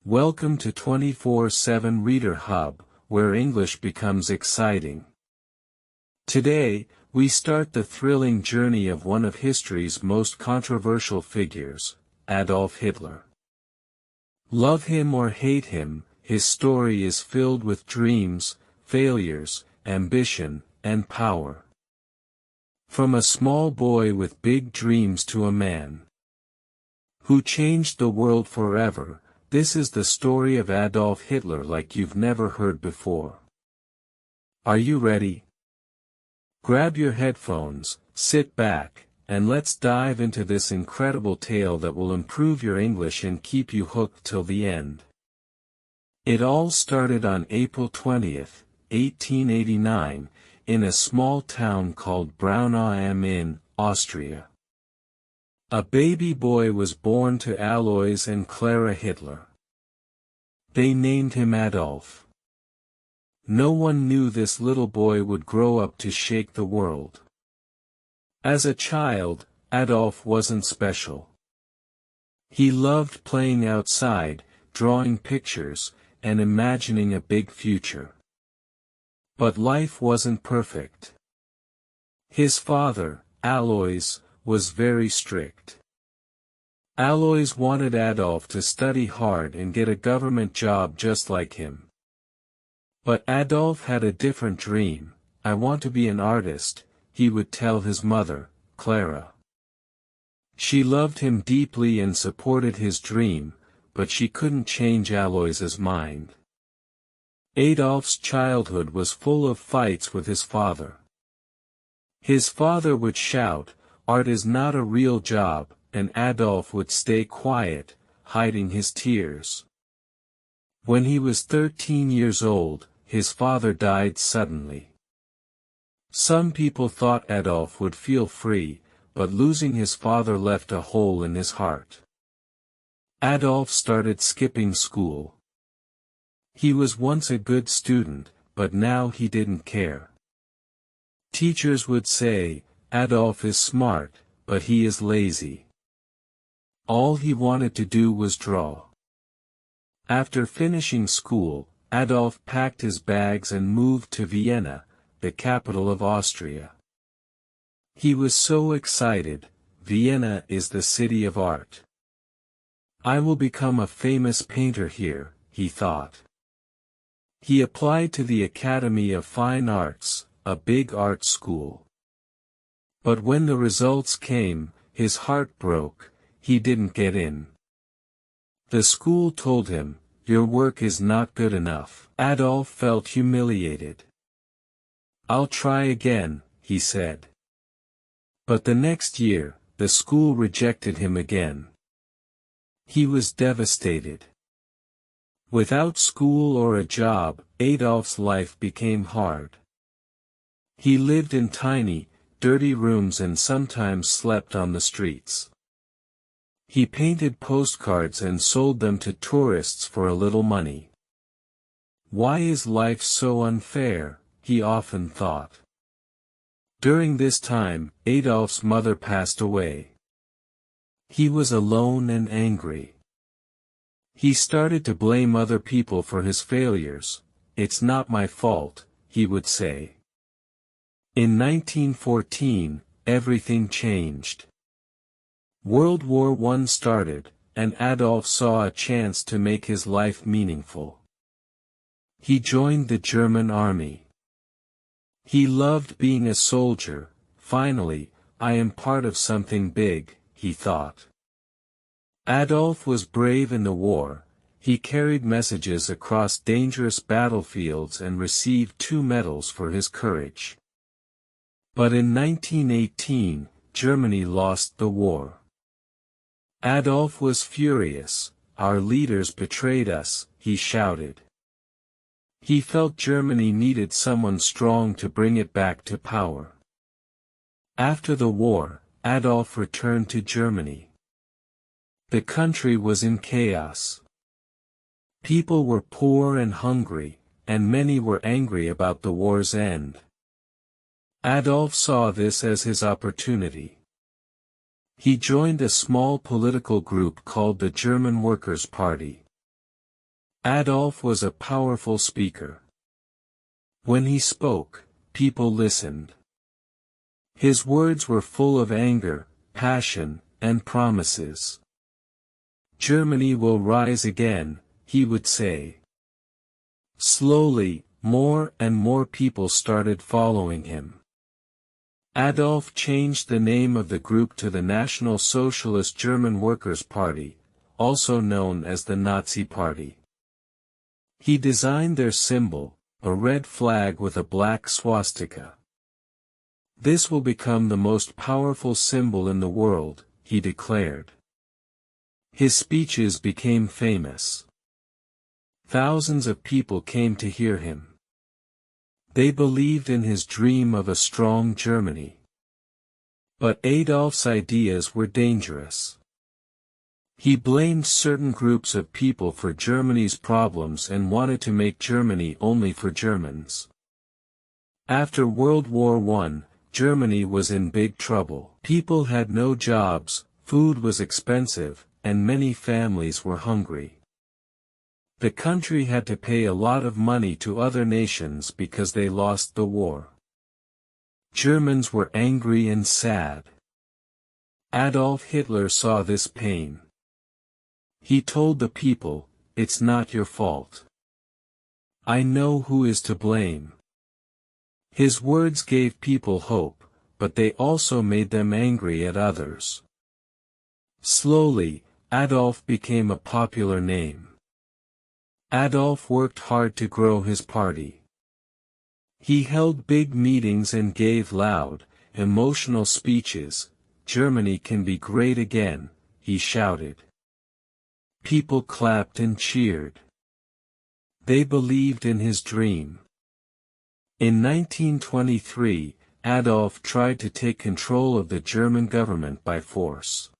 Welcome to 24/7 Reader Hub, where English becomes exciting. Today, we start the thrilling journey of one of history's most controversial figures, Adolf Hitler. Love him or hate him, his story is filled with dreams, failures, ambition, and power. From a small boy with big dreams to a man who changed the world forever, this is the story of Adolf Hitler like you've never heard before. Are you ready? Grab your headphones, sit back, and let's dive into this incredible tale that will improve your English and keep you hooked till the end. It all started on April 20th, 1889, in a small town called Braunau am Inn, Austria. A baby boy was born to Alois and Clara Hitler. They named him Adolf. No one knew this little boy would grow up to shake the world. As a child, Adolf wasn't special. He loved playing outside, drawing pictures, and imagining a big future. But life wasn't perfect. His father, Alois, was very strict. Alois wanted Adolf to study hard and get a government job just like him. But Adolf had a different dream. "I want to be an artist," he would tell his mother, Clara. She loved him deeply and supported his dream, but she couldn't change Alois's mind. Adolf's childhood was full of fights with his father. His father would shout, "Art is not a real job," and Adolf would stay quiet, hiding his tears. When he was 13 years old, his father died suddenly. Some people thought Adolf would feel free, but losing his father left a hole in his heart. Adolf started skipping school. He was once a good student, but now he didn't care. Teachers would say, "Adolf is smart, but he is lazy." All he wanted to do was draw. After finishing school, Adolf packed his bags and moved to Vienna, the capital of Austria. He was so excited. Vienna is the city of art. "I will become a famous painter here," he thought. He applied to the Academy of Fine Arts, a big art school. But when the results came, his heart broke. He didn't get in. The school told him, "Your work is not good enough." Adolf felt humiliated. "I'll try again," he said. But the next year, the school rejected him again. He was devastated. Without school or a job, Adolf's life became hard. He lived in tiny, dirty rooms and sometimes slept on the streets. He painted postcards and sold them to tourists for a little money. "Why is life so unfair?" he often thought. During this time, Adolf's mother passed away. He was alone and angry. He started to blame other people for his failures. "It's not my fault," he would say. In 1914, everything changed. World War I started, and Adolf saw a chance to make his life meaningful. He joined the German army. He loved being a soldier. "Finally, I am part of something big," he thought. Adolf was brave in the war. He carried messages across dangerous battlefields and received 2 medals for his courage. But in 1918, Germany lost the war. Adolf was furious. "Our leaders betrayed us," he shouted. He felt Germany needed someone strong to bring it back to power. After the war, Adolf returned to Germany. The country was in chaos. People were poor and hungry, and many were angry about the war's end. Adolf saw this as his opportunity. He joined a small political group called the German Workers' Party. Adolf was a powerful speaker. When he spoke, people listened. His words were full of anger, passion, and promises. Germany will rise again, he would say. Slowly, more and more people started following him. Adolf changed the name of the group to the National Socialist German Workers' Party, also known as the Nazi Party. He designed their symbol, a red flag with a black swastika. This will become the most powerful symbol in the world, he declared. His speeches became famous. Thousands of people came to hear him. They believed in his dream of a strong Germany. But Adolf's ideas were dangerous. He blamed certain groups of people for Germany's problems and wanted to make Germany only for Germans. After World War I, Germany was in big trouble. People had no jobs, food was expensive, and many families were hungry. The country had to pay a lot of money to other nations because they lost the war. Germans were angry and sad. Adolf Hitler saw this pain. He told the people, "It's not your fault. I know who is to blame." His words gave people hope, but they also made them angry at others. Slowly, Adolf became a popular name. Adolf worked hard to grow his party. He held big meetings and gave loud, emotional speeches. "Germany can be great again," he shouted. People clapped and cheered. They believed in his dream. In 1923, Adolf tried to take control of the German government by force.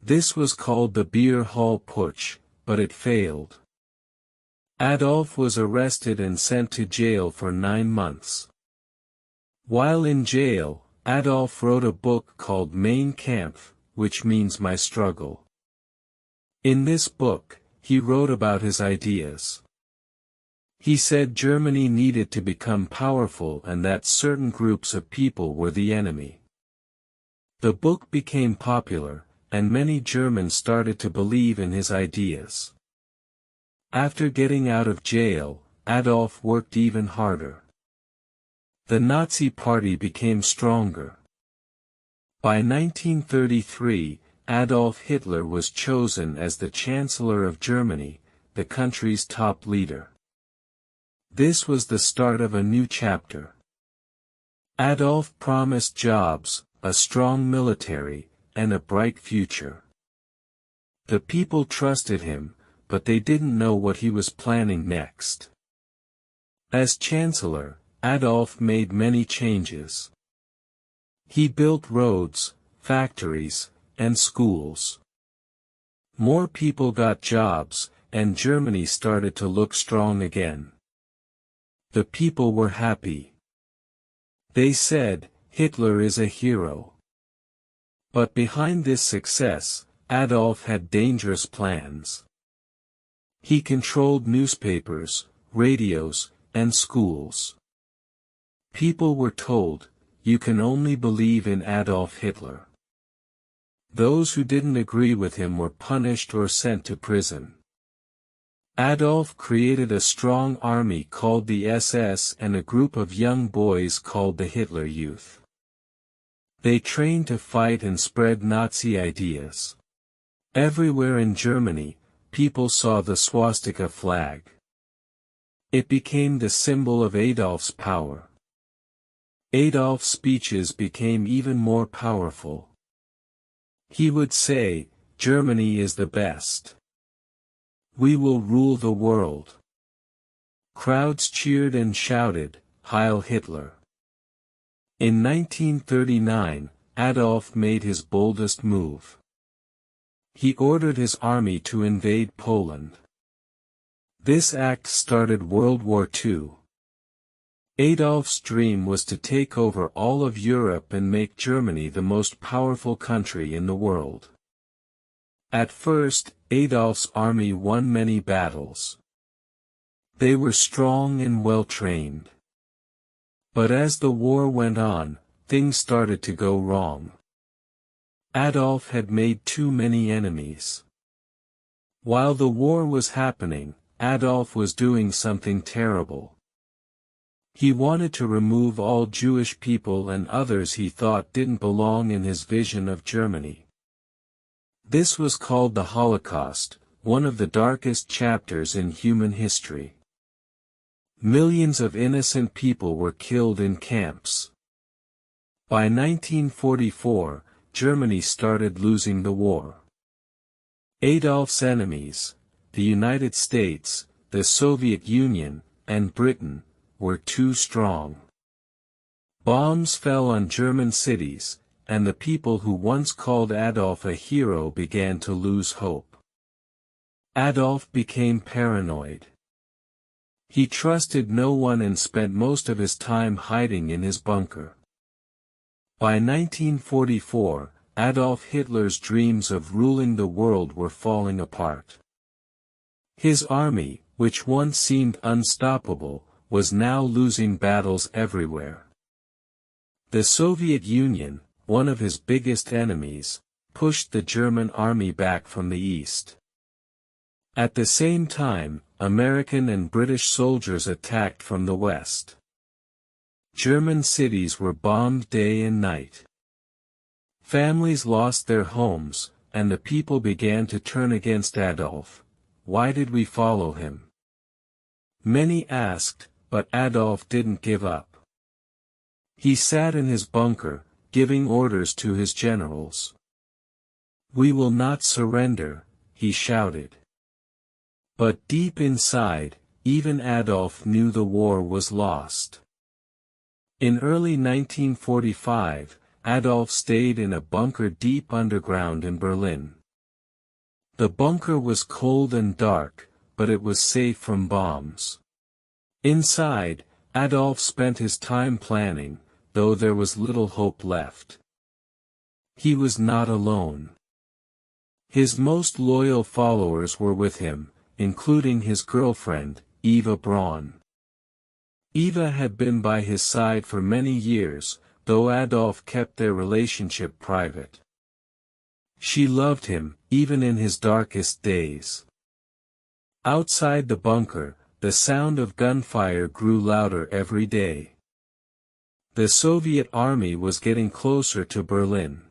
This was called the Beer Hall Putsch, but it failed. Adolf was arrested and sent to jail for 9 months. While in jail, Adolf wrote a book called Mein Kampf, which means My Struggle. In this book, he wrote about his ideas. He said Germany needed to become powerful and that certain groups of people were the enemy. The book became popular, and many Germans started to believe in his ideas. After getting out of jail, Adolf worked even harder. The Nazi Party became stronger. By 1933, Adolf Hitler was chosen as the Chancellor of Germany, the country's top leader. This was the start of a new chapter. Adolf promised jobs, a strong military, and a bright future. The people trusted him, but they didn't know what he was planning next. As Chancellor, Adolf made many changes. He built roads, factories, and schools. More people got jobs, and Germany started to look strong again. The people were happy. They said, "Hitler is a hero." But behind this success, Adolf had dangerous plans. He controlled newspapers, radios, and schools. People were told, "You can only believe in Adolf Hitler." Those who didn't agree with him were punished or sent to prison. Adolf created a strong army called the SS and a group of young boys called the Hitler Youth. They trained to fight and spread Nazi ideas. Everywhere in Germany, people saw the swastika flag. It became the symbol of Adolf's power. Adolf's speeches became even more powerful. He would say, "Germany is the best. We will rule the world." Crowds cheered and shouted, "Heil Hitler." In 1939, Adolf made his boldest move. He ordered his army to invade Poland. This act started World War II. Adolf's dream was to take over all of Europe and make Germany the most powerful country in the world. At first, Adolf's army won many battles. They were strong and well-trained. But as the war went on, things started to go wrong. Adolf had made too many enemies. While the war was happening, Adolf was doing something terrible. He wanted to remove all Jewish people and others he thought didn't belong in his vision of Germany. This was called the Holocaust, one of the darkest chapters in human history. Millions of innocent people were killed in camps. By 1944, Germany started losing the war. Adolf's enemies, the United States, the Soviet Union, and Britain, were too strong. Bombs fell on German cities, and the people who once called Adolf a hero began to lose hope. Adolf became paranoid. He trusted no one and spent most of his time hiding in his bunker. By 1944, Adolf Hitler's dreams of ruling the world were falling apart. His army, which once seemed unstoppable, was now losing battles everywhere. The Soviet Union, one of his biggest enemies, pushed the German army back from the east. At the same time, American and British soldiers attacked from the west. German cities were bombed day and night. Families lost their homes, and the people began to turn against Adolf. Why did we follow him? Many asked, but Adolf didn't give up. He sat in his bunker, giving orders to his generals. "We will not surrender," he shouted. But deep inside, even Adolf knew the war was lost. In early 1945, Adolf stayed in a bunker deep underground in Berlin. The bunker was cold and dark, but it was safe from bombs. Inside, Adolf spent his time planning, though there was little hope left. He was not alone. His most loyal followers were with him, including his girlfriend, Eva Braun. Eva had been by his side for many years, though Adolf kept their relationship private. She loved him, even in his darkest days. Outside the bunker, the sound of gunfire grew louder every day. The Soviet army was getting closer to Berlin.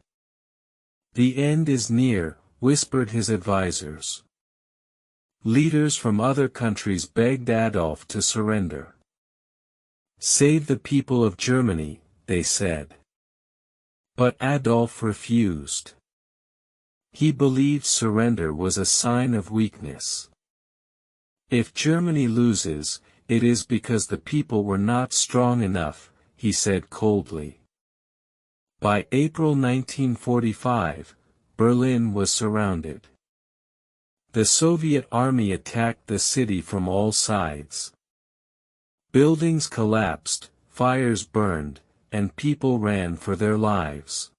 "The end is near," whispered his advisors. Leaders from other countries begged Adolf to surrender. "Save the people of Germany," they said. But Adolf refused. He believed surrender was a sign of weakness. "If Germany loses, it is because the people were not strong enough," he said coldly. By April 1945, Berlin was surrounded. The Soviet army attacked the city from all sides. Buildings collapsed, fires burned, and people ran for their lives.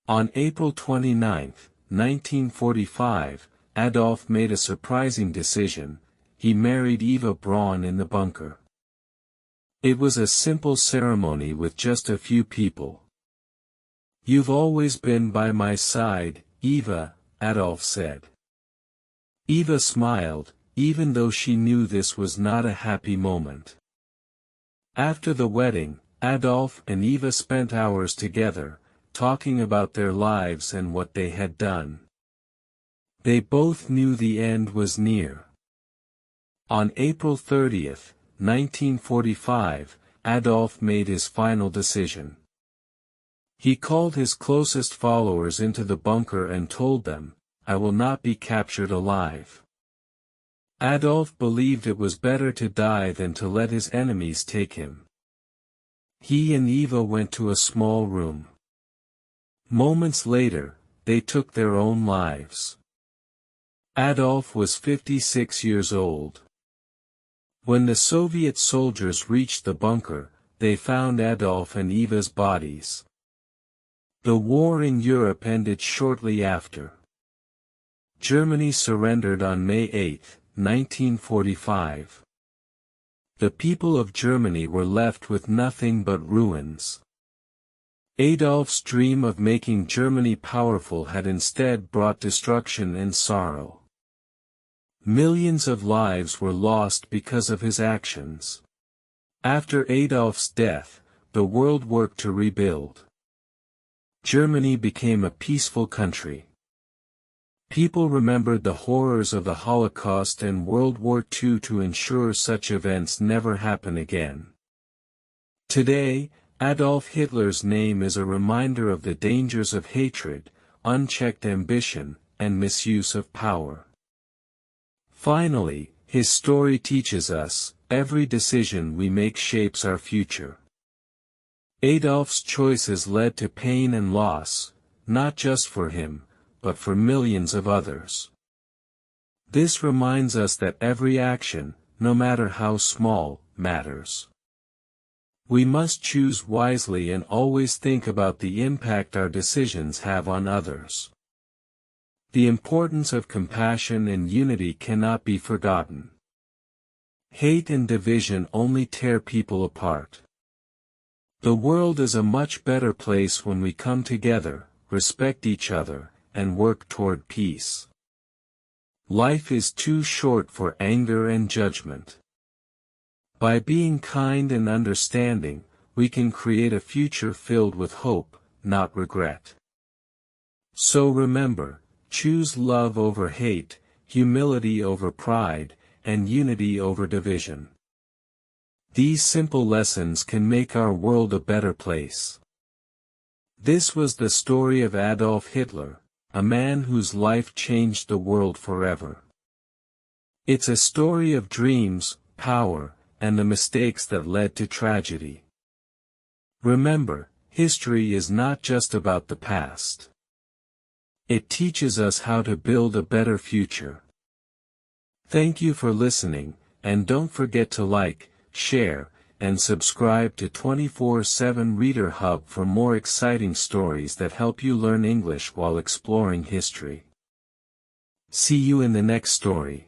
On April 29, 1945, Adolf made a surprising decision: he married Eva Braun in the bunker. It was a simple ceremony with just a few people. "You've always been by my side, Eva," Adolf said. Eva smiled, even though she knew this was not a happy moment. After the wedding, Adolf and Eva spent hours together, talking about their lives and what they had done. They both knew the end was near. On April 30, 1945, Adolf made his final decision. He called his closest followers into the bunker and told them, "I will not be captured alive." Adolf believed it was better to die than to let his enemies take him. He and Eva went to a small room. Moments later, they took their own lives. Adolf was 56 years old. When the Soviet soldiers reached the bunker, they found Adolf and Eva's bodies. The war in Europe ended shortly after. Germany surrendered on May 8, 1945. The people of Germany were left with nothing but ruins. Adolf's dream of making Germany powerful had instead brought destruction and sorrow. Millions of lives were lost because of his actions. After Adolf's death, the world worked to rebuild. Germany became a peaceful country. People remembered the horrors of the Holocaust and World War II to ensure such events never happen again. Today, Adolf Hitler's name is a reminder of the dangers of hatred, unchecked ambition, and misuse of power. Finally, his story teaches us, every decision we make shapes our future. Adolf's choices led to pain and loss, not just for him, but for millions of others. This reminds us that every action, no matter how small, matters. We must choose wisely and always think about the impact our decisions have on others. The importance of compassion and unity cannot be forgotten. Hate and division only tear people apart. The world is a much better place when we come together, respect each other, and work toward peace. Life is too short for anger and judgment. By being kind and understanding, we can create a future filled with hope, not regret. So remember, choose love over hate, humility over pride, and unity over division. These simple lessons can make our world a better place. This was the story of Adolf Hitler, a man whose life changed the world forever. It's a story of dreams, power, and the mistakes that led to tragedy. Remember, history is not just about the past. It teaches us how to build a better future. Thank you for listening, and don't forget to like, share, and subscribe to 24/7 Reader Hub for more exciting stories that help you learn English while exploring history. See you in the next story.